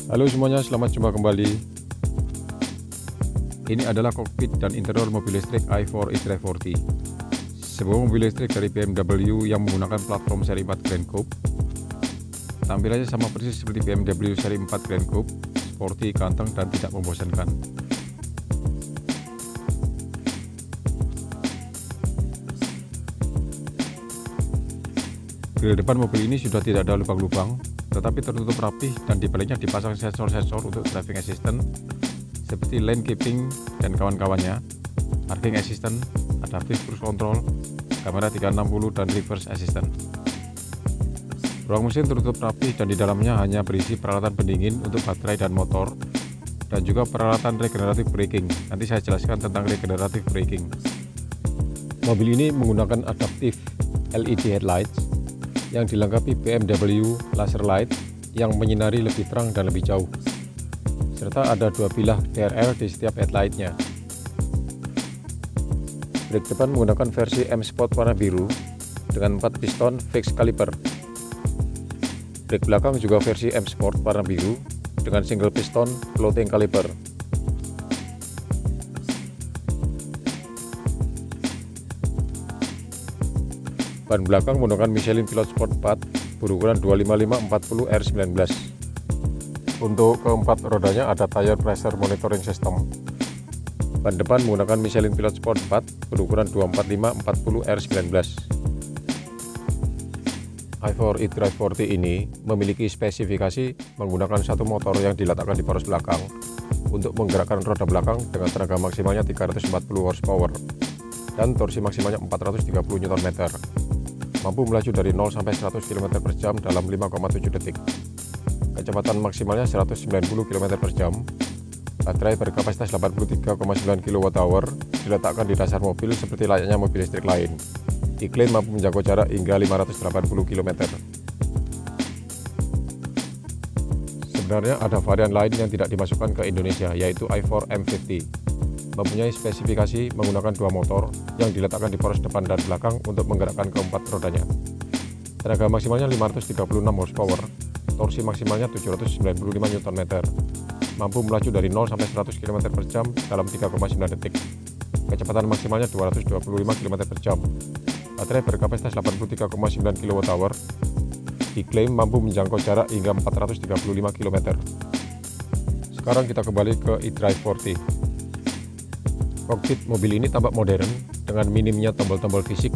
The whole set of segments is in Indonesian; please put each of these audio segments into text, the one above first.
Halo semuanya, selamat jumpa kembali. Ini adalah kokpit dan interior mobil listrik i4 eDrive 40. Sebuah mobil listrik dari BMW yang menggunakan platform seri 4 Grand Coupe. Tampilannya sama persis seperti BMW seri 4 Grand Coupe, sporty, ganteng, dan tidak membosankan. Grill depan mobil ini sudah tidak ada lubang-lubang, tetapi tertutup rapih dan di baliknya dipasang sensor-sensor untuk driving assistant seperti lane keeping dan kawan-kawannya, parking assistant, adaptive cruise control, kamera 360 dan reverse assistant. Ruang mesin tertutup rapih dan di dalamnya hanya berisi peralatan pendingin untuk baterai dan motor dan juga peralatan regenerative braking. Nanti saya jelaskan tentang regenerative braking. Mobil ini menggunakan adaptive LED headlights yang dilengkapi BMW laser light yang menyinari lebih terang dan lebih jauh, serta ada dua bilah DRL di setiap headlightnya. Brake depan menggunakan versi M Sport warna biru dengan 4 piston fixed caliper. Brake belakang juga versi M Sport warna biru dengan single piston floating caliper. Ban belakang menggunakan Michelin Pilot Sport 4 berukuran 255/40 R19. Untuk keempat rodanya ada tire pressure monitoring system. Ban depan menggunakan Michelin Pilot Sport 4 berukuran 245/40 R19. i4 eDrive 40 ini memiliki spesifikasi menggunakan satu motor yang diletakkan di poros belakang untuk menggerakkan roda belakang dengan tenaga maksimalnya 340 horsepower dan torsi maksimalnya 430 Nm. Mampu melaju dari 0 sampai 100 km per jam dalam 5,7 detik. Kecepatan maksimalnya 190 km per jam. Baterai berkapasitas 83,9 kWh diletakkan di dasar mobil seperti layaknya mobil listrik lain. Diklaim mampu menjangkau jarak hingga 580 km. Sebenarnya ada varian lain yang tidak dimasukkan ke Indonesia, yaitu i4 M50. Mempunyai spesifikasi menggunakan dua motor yang diletakkan di poros depan dan belakang untuk menggerakkan keempat rodanya. Tenaga maksimalnya 536 horsepower, torsi maksimalnya 795 Nm. Mampu melaju dari 0 sampai 100 km per jam dalam 3,9 detik. Kecepatan maksimalnya 225 km per jam. Baterai berkapasitas 83,9 kWh. Diklaim mampu menjangkau jarak hingga 435 km. Sekarang kita kembali ke eDrive 40. Kokpit mobil ini tampak modern dengan minimnya tombol-tombol fisik.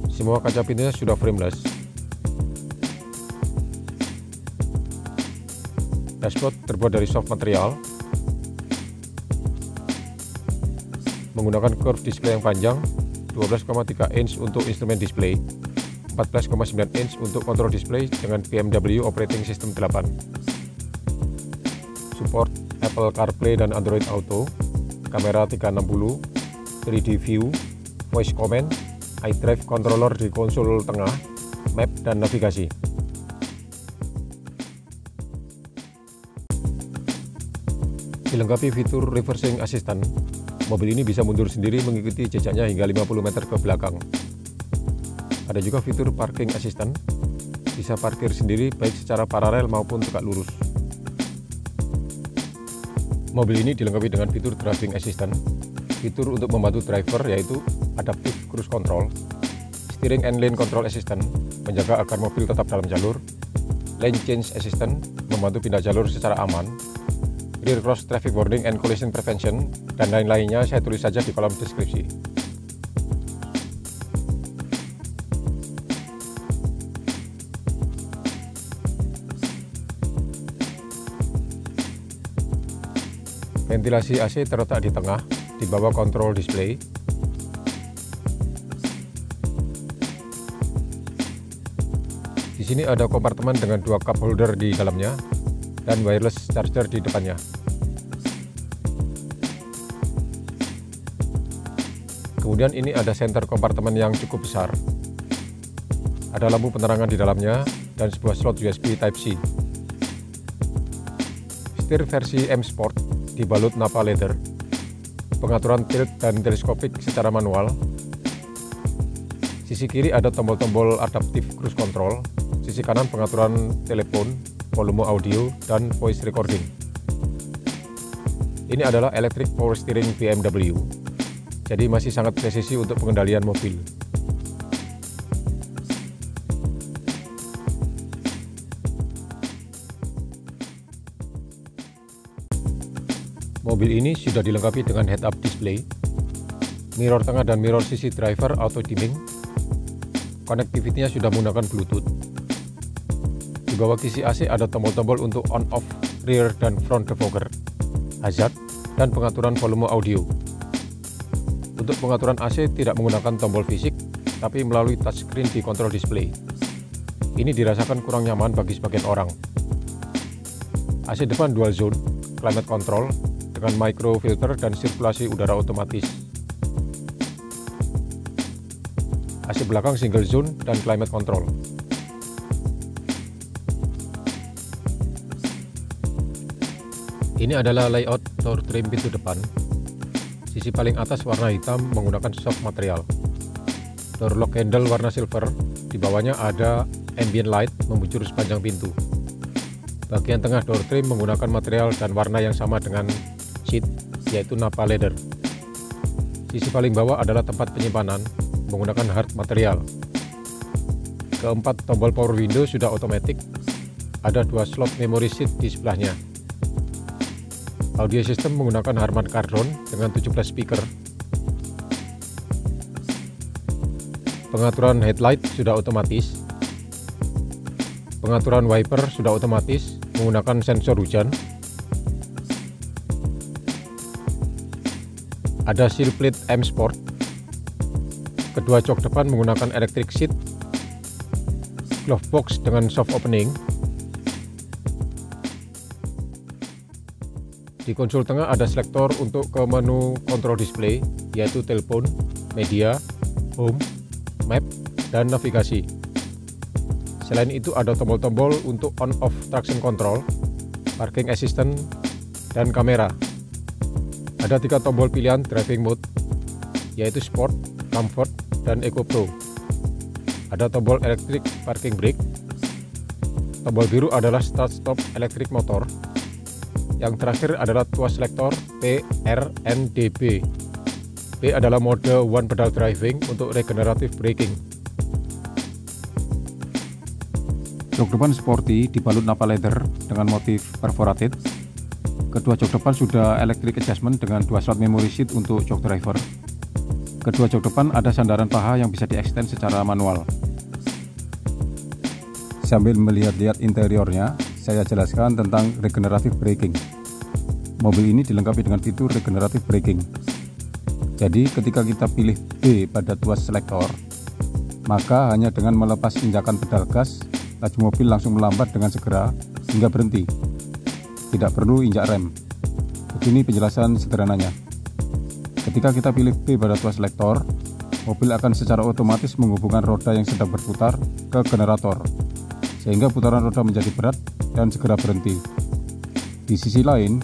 Semua kaca pintunya sudah frameless. Dashboard terbuat dari soft material, menggunakan curved display yang panjang, 12,3 inch untuk instrumen display, 14,9 inch untuk kontrol display dengan BMW Operating System 8. Support Apple CarPlay dan Android Auto, kamera 360, 3D view, voice command, iDrive controller di konsol tengah, map dan navigasi. Dilengkapi fitur reversing assistant, mobil ini bisa mundur sendiri mengikuti jejaknya hingga 50 meter ke belakang. Ada juga fitur parking assistant, bisa parkir sendiri baik secara paralel maupun tegak lurus. Mobil ini dilengkapi dengan fitur driving assistant, fitur untuk membantu driver yaitu adaptive cruise control, steering and lane control assistant, menjaga agar mobil tetap dalam jalur, lane change assistant, membantu pindah jalur secara aman, rear cross traffic warning and collision prevention, dan lain-lainnya saya tulis saja di kolom deskripsi. Ventilasi AC terletak di tengah, di bawah kontrol display. Di sini ada kompartemen dengan dua cup holder di dalamnya dan wireless charger di depannya. Kemudian ini ada center kompartemen yang cukup besar. Ada lampu penerangan di dalamnya dan sebuah slot USB Type-C. Setir versi M Sport dibalut Nappa leather, pengaturan tilt dan teleskopik secara manual. Sisi kiri ada tombol-tombol adaptive cruise control, sisi kanan pengaturan telepon, volume audio, dan voice recording. Ini adalah electric power steering BMW, jadi masih sangat presisi untuk pengendalian mobil. Mobil ini sudah dilengkapi dengan head-up display, mirror tengah dan mirror sisi driver auto dimming. Konektivitinya sudah menggunakan Bluetooth. Di bawah kisi AC ada tombol-tombol untuk on-off rear dan front defogger, hazard, dan pengaturan volume audio. Untuk pengaturan AC tidak menggunakan tombol fisik, tapi melalui touchscreen di kontrol display. Ini dirasakan kurang nyaman bagi sebagian orang. AC depan dual zone, climate control, dengan micro filter dan sirkulasi udara otomatis. AC belakang single zone dan climate control. Ini adalah layout door trim pintu depan. Sisi paling atas warna hitam menggunakan soft material. Door lock handle warna silver. Di bawahnya ada ambient light membujur sepanjang pintu. Bagian tengah door trim menggunakan material dan warna yang sama dengan seat, yaitu Nappa leather. Sisi paling bawah adalah tempat penyimpanan menggunakan hard material. Keempat tombol power window sudah otomatis. Ada 2 slot memory seat di sebelahnya. Audio system menggunakan Harman Kardon dengan 17 speaker. Pengaturan headlight sudah otomatis. Pengaturan wiper sudah otomatis menggunakan sensor hujan. Ada seal plate M Sport. Kedua jok depan menggunakan electric seat. Glove box dengan soft opening. Di konsol tengah ada selektor untuk ke menu kontrol display, yaitu telepon, media, home, map, dan navigasi. Selain itu ada tombol-tombol untuk on-off traction control, parking assistant, dan kamera. Ada 3 tombol pilihan driving mode, yaitu Sport, Comfort, dan Eco Pro. Ada tombol electric parking brake. Tombol biru adalah start stop electric motor. Yang terakhir adalah tuas selektor PRNDB. P adalah mode one pedal driving untuk regenerative braking. Jok depan sporty dibalut Nappa leather dengan motif perforated. Kedua jok depan sudah electric adjustment dengan 2 slot memory seat untuk jok driver. Kedua jok depan ada sandaran paha yang bisa diextend secara manual. Sambil melihat-lihat interiornya, saya jelaskan tentang regenerative braking. Mobil ini dilengkapi dengan fitur regenerative braking. Jadi ketika kita pilih B pada tuas selektor, maka hanya dengan melepas injakan pedal gas, laju mobil langsung melambat dengan segera hingga berhenti. Tidak perlu injak rem. Begini penjelasan sederhananya. Ketika kita pilih B pada tuas selektor, mobil akan secara otomatis menghubungkan roda yang sedang berputar ke generator, sehingga putaran roda menjadi berat dan segera berhenti. Di sisi lain,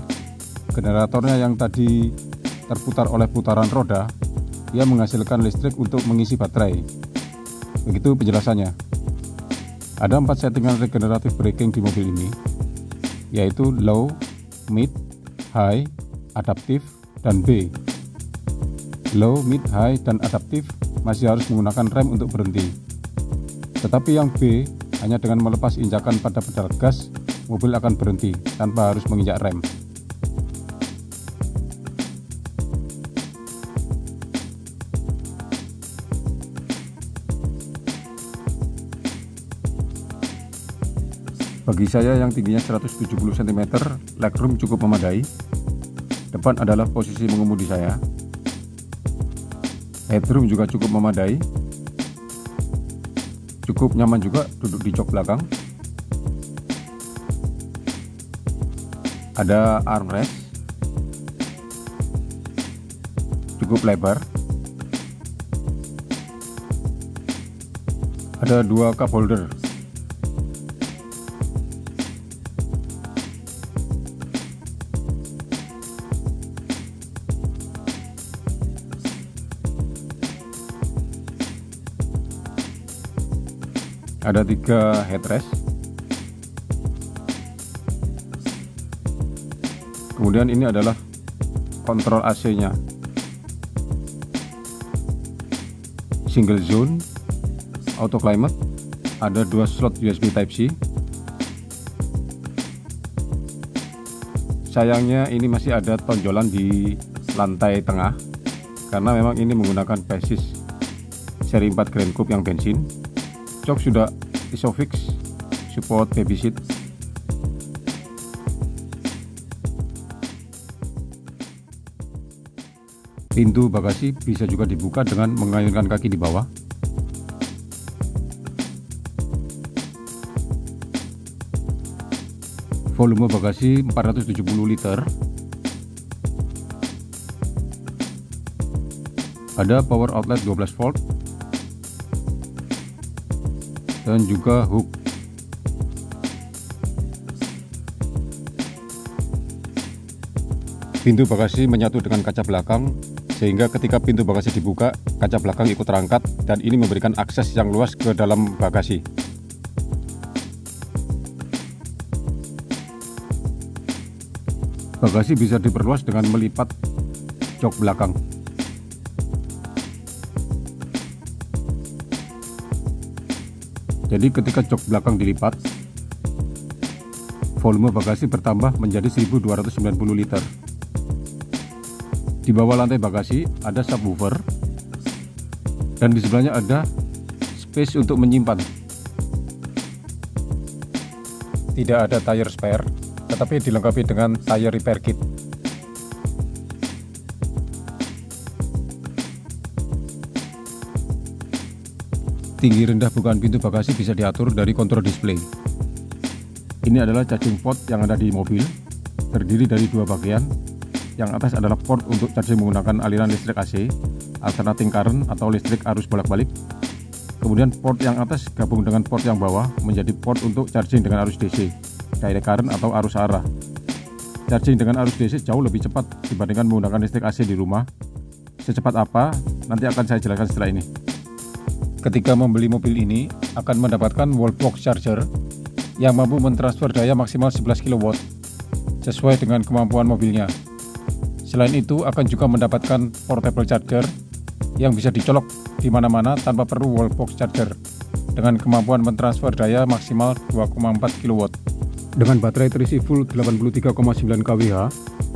generatornya yang tadi terputar oleh putaran roda, ia menghasilkan listrik untuk mengisi baterai. Begitu penjelasannya. Ada 4 settingan regenerative braking di mobil ini, yaitu low, mid, high, adaptive, dan B. Low, mid, high, dan adaptive masih harus menggunakan rem untuk berhenti. Tetapi yang B, hanya dengan melepas injakan pada pedal gas, mobil akan berhenti tanpa harus menginjak rem. Bagi saya yang tingginya 170 cm, legroom cukup memadai. Depan adalah posisi mengemudi saya. Headroom juga cukup memadai. Cukup nyaman juga duduk di jok belakang. Ada armrest. Cukup lebar. Ada 2 cup holder. Ada 3 headrest. Kemudian ini adalah kontrol AC-nya, single zone, auto climate, ada 2 slot USB Type-C. Sayangnya ini masih ada tonjolan di lantai tengah karena memang ini menggunakan chassis seri 4 Grand Coupe yang bensin. Jok sudah Isofix, support baby seat. Pintu bagasi bisa juga dibuka dengan mengayunkan kaki di bawah. Volume bagasi 470 liter. Ada power outlet 12 volt dan juga hook. Pintu bagasi menyatu dengan kaca belakang, sehingga ketika pintu bagasi dibuka, kaca belakang ikut terangkat dan ini memberikan akses yang luas ke dalam bagasi. Bagasi bisa diperluas dengan melipat jok belakang. Jadi ketika jok belakang dilipat, volume bagasi bertambah menjadi 1290 liter. Di bawah lantai bagasi ada subwoofer dan di sebelahnya ada space untuk menyimpan. Tidak ada tire spare, tetapi dilengkapi dengan tire repair kit. Tinggi rendah bukaan pintu bagasi bisa diatur dari kontrol display. Ini adalah charging port yang ada di mobil, terdiri dari 2 bagian. Yang atas adalah port untuk charging menggunakan aliran listrik AC, alternating current atau listrik arus bolak-balik. Kemudian port yang atas gabung dengan port yang bawah menjadi port untuk charging dengan arus DC, direct current atau arus arah. Charging dengan arus DC jauh lebih cepat dibandingkan menggunakan listrik AC di rumah. Secepat apa? Nanti akan saya jelaskan setelah ini. Ketika membeli mobil ini akan mendapatkan wallbox charger yang mampu mentransfer daya maksimal 11 kW sesuai dengan kemampuan mobilnya. Selain itu akan juga mendapatkan portable charger yang bisa dicolok di mana-mana tanpa perlu wallbox charger dengan kemampuan mentransfer daya maksimal 2,4 kW. Dengan baterai terisi full 83,9 kWh,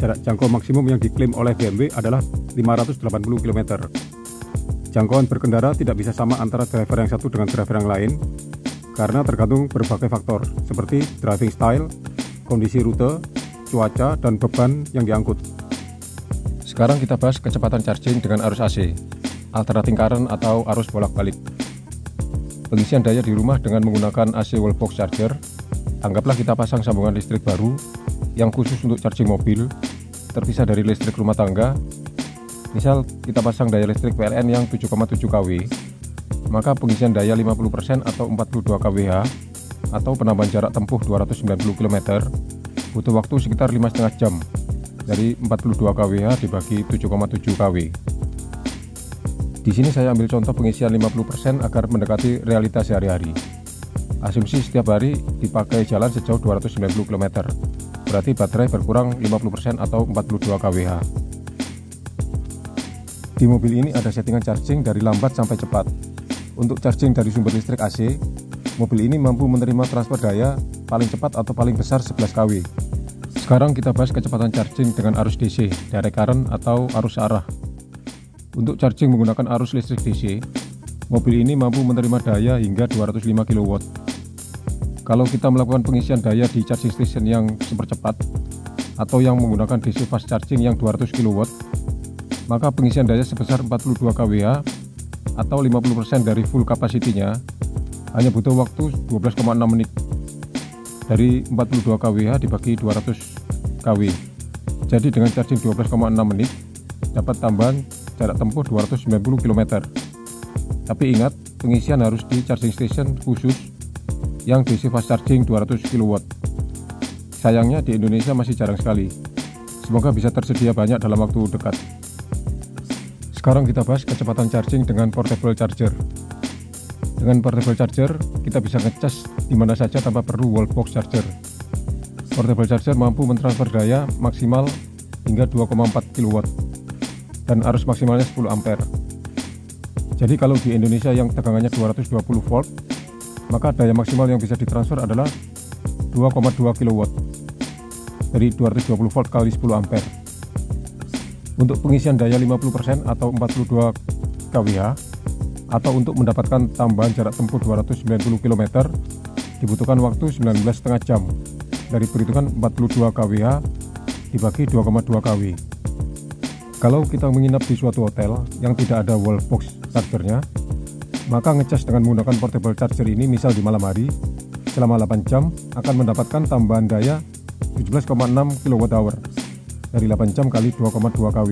jarak jangkau maksimum yang diklaim oleh BMW adalah 580 km. Jangkauan berkendara tidak bisa sama antara driver yang satu dengan driver yang lain karena tergantung berbagai faktor seperti driving style, kondisi rute, cuaca, dan beban yang diangkut. Sekarang kita bahas kecepatan charging dengan arus AC, alternating current atau arus bolak-balik. Pengisian daya di rumah dengan menggunakan AC wallbox charger. Anggaplah kita pasang sambungan listrik baru yang khusus untuk charging mobil, terpisah dari listrik rumah tangga. Misal kita pasang daya listrik PLN yang 7,7 kW, maka pengisian daya 50% atau 42 kWh atau penambahan jarak tempuh 290 km butuh waktu sekitar 5,5 jam. Dari 42 kWh dibagi 7,7 kW. Di sini saya ambil contoh pengisian 50% agar mendekati realitas sehari-hari. Asumsi setiap hari dipakai jalan sejauh 290 km. Berarti baterai berkurang 50% atau 42 kWh. Di mobil ini ada settingan charging dari lambat sampai cepat. Untuk charging dari sumber listrik AC, mobil ini mampu menerima transfer daya paling cepat atau paling besar 11 kW. Sekarang kita bahas kecepatan charging dengan arus DC, direct current atau arus arah. Untuk charging menggunakan arus listrik DC, mobil ini mampu menerima daya hingga 205 kW. Kalau kita melakukan pengisian daya di charging station yang super cepat atau yang menggunakan DC fast charging yang 200 kW, maka pengisian daya sebesar 42 kWh atau 50% dari full kapasitinya hanya butuh waktu 12,6 menit. Dari 42 kWh dibagi 200 kW. Jadi dengan charging 12,6 menit dapat tambahan jarak tempuh 290 km. Tapi ingat, pengisian harus di charging station khusus yang DC fast charging 200 kW. Sayangnya di Indonesia masih jarang sekali. Semoga bisa tersedia banyak dalam waktu dekat. Sekarang kita bahas kecepatan charging dengan portable charger. Dengan portable charger, kita bisa ngecas di mana saja tanpa perlu wallbox charger. Portable charger mampu mentransfer daya maksimal hingga 2,4 kW dan arus maksimalnya 10 ampere. Jadi kalau di Indonesia yang tegangannya 220 volt, maka daya maksimal yang bisa ditransfer adalah 2,2 kW dari 220 volt kali 10 ampere. Untuk pengisian daya 50% atau 42 kWh atau untuk mendapatkan tambahan jarak tempuh 290 km dibutuhkan waktu 19,5 jam dari perhitungan 42 kWh dibagi 2,2 kW. Kalau kita menginap di suatu hotel yang tidak ada wall box chargernya, maka ngecas dengan menggunakan portable charger ini misal di malam hari selama 8 jam akan mendapatkan tambahan daya 17,6 kWh dari 8 jam kali 2,2 kW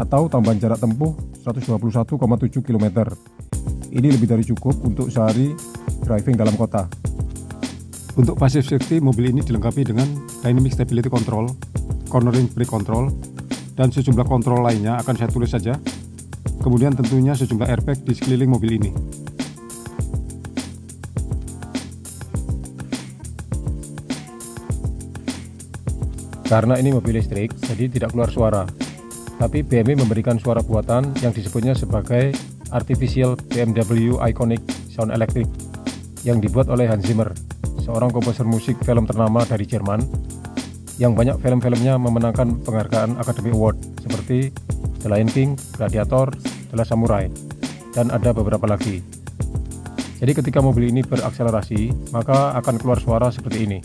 atau tambahan jarak tempuh 121,7 km. Ini lebih dari cukup untuk sehari driving dalam kota. Untuk passive safety, mobil ini dilengkapi dengan dynamic stability control, cornering brake control, dan sejumlah kontrol lainnya akan saya tulis saja. Kemudian tentunya sejumlah airbag di sekeliling mobil ini. Karena ini mobil listrik, jadi tidak keluar suara. Tapi BMW memberikan suara buatan yang disebutnya sebagai Artificial BMW Iconic Sound Electric yang dibuat oleh Hans Zimmer, seorang komposer musik film ternama dari Jerman yang banyak film-filmnya memenangkan penghargaan Academy Award seperti The Lion King, Gladiator, The Last Samurai, dan ada beberapa lagi. Jadi ketika mobil ini berakselerasi, maka akan keluar suara seperti ini.